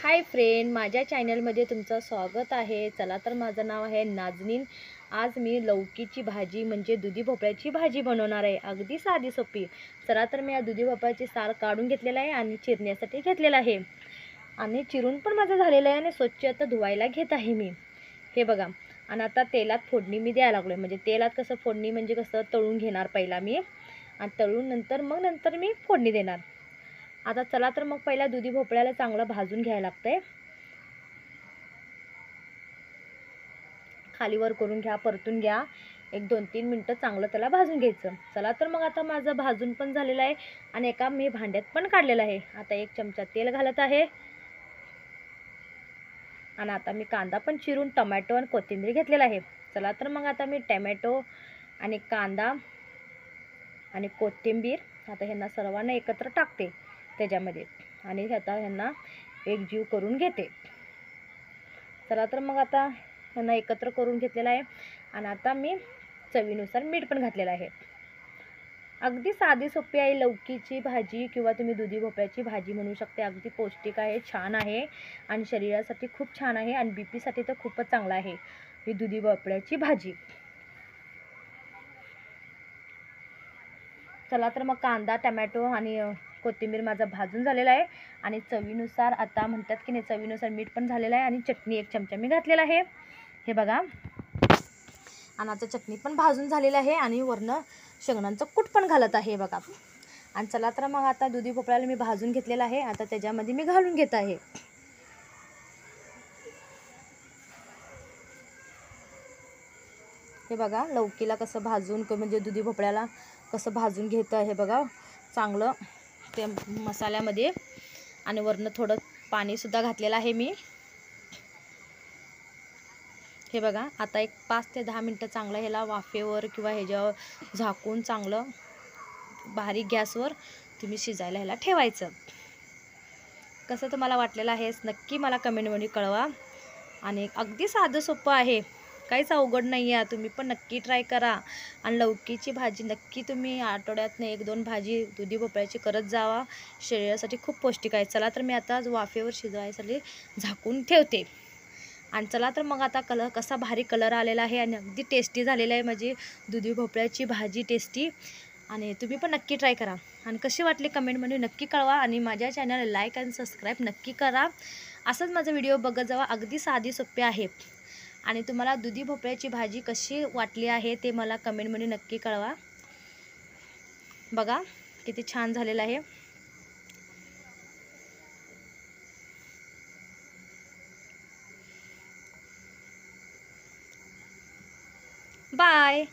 Hi friend, माझ्या चॅनलमध्ये तुमचं स्वागत आहे। चला तर माझं नाव आहे नाजनीन। आज मी लौकीची भाजी म्हणजे दुधी भोपळ्याची भाजी बनवणार आहे, अगदी साधी सोपी। चला तर मी या दुधी भोपळ्याची साल काढून घेतलेला आहे आणि चिरण्यासाठी घेतलेला आहे आणि चिरून पण माझं झालेलं आहे आणि स्वच्छ आता धुवायला घेत आहे मी। हे बघा, आणि आता तेलात फोडणी मी द्यायला लागलोय। म्हणजे तेलात कसं फोडणी म्हणजे कसं तळून घेणार पहिला मी आणि तळून नंतर मी फोडणी देणार। आता चला तर मग पहिला दुधी भोपळ्याला चांगलं भाजून घ्यायला लागतंय। खालीवर करून घ्या, परतून घ्या, एक 2-3 मिनटं चांगलं त्याला भाजून घ्यायचं। चला तर मग आता माझं भाजून पण झालेलं आहे आणि एका मी भांड्यात पण काढलेलं आहे। आता 1 चमचा तेल घालत आहे आणि आता मी कांदा पण चिरून टोमॅटो आणि कोथिंबीर घेतलेला आहे। चला तर मग आता मी टोमॅटो आणि कांदा आणि कोथिंबीर आता ह्यांना सर्वांना एकत्र टाकते त्याच्यामध्ये आणि आता ह्यांना एकजीव करून घेते। चला तर मग आता ह्यांना एकत्र करून घेतलेला आहे आणि आता मी चवीनुसार मीठ पण घातलेलं आहे। अगदी साधी सोपी आहे लौकीची भाजी किंवा तुम्ही दुधी भोपळ्याची भाजी म्हणू शकते। अगदी पौष्टिक आहे, छान आहे आणि शरीरासाठी खूप छान आहे आणि BP साठी तर खूपच चांगलं आहे ही दुधी भोपळ्याची भाजी। चला तर मग कांदा, टोमॅटो आणि कोथिंबीर माझा भाजून झालेला आहे आणि चवीनुसार आता म्हणतात की नाही चवीनुसार मीठ पण झालेलं आहे आणि चटणी 1 चमचा मी घातलेला आहे। हे बघा, आणि आता चटणी पण भाजून झालेली आहे आणि वरनं शेंगदाण्याचं कूट पण घालत आहे बघा। आणि चला तर मग आता दुधी भोपळ्याला मी भाजून घेतलेला आहे, आता त्याच्यामध्ये मी घालून घेत आहे। हे बघा, लौकीला कसं भाजून म्हणजे दुधी भोपळ्याला कसं भाजून घेतं आहे बघा चांगलं ते मसाल्यामध्ये आणि वरनं थोडं पाणीसुद्धा घातलेलं आहे मी। हे बघा, आता एक 5 ते 10 मिनटं चांगलं ह्याला वाफेवर किंवा ह्याच्यावर झाकून चांगलं बारीक गॅसवर तुम्ही शिजायला ह्याला ठेवायचं। कसं तुम्हाला वाटलेलं आहे नक्की मला कमेंटमध्ये कळवा आणि अगदी साधं सोपं आहे, काहीच अवघड नाही आहे। तुम्ही पण नक्की ट्राय करा आणि लौकीची भाजी नक्की तुम्ही आठवड्यातनं 1-2 भाजी दुधी भोपळ्याची करत जावा, शरीरासाठी खूप पौष्टिक आहे। चला तर मी आता वाफेवर शिजवायसाठी झाकून ठेवते आणि चला तर मग आता कसा भारी कलर आलेला आहे आणि अगदी टेस्टी झालेला आहे माझी दुधी भोपळ्याची भाजी टेस्टी। आणि तुम्ही पण नक्की ट्राय करा आणि कशी वाटली कमेंटमध्ये नक्की कळवा आणि माझ्या चॅनलला लाईक आणि सबस्क्राईब नक्की करा। असंच माझा व्हिडिओ बघत जावा, अगदी साधी सोपी आहे। आणि तुम्हाला दुधी भोपळ्याची भाजी कशी वाटली आहे ते मला कमेंटमध्ये नक्की कळवा। बघा किती छान झालेलं आहे। बाय।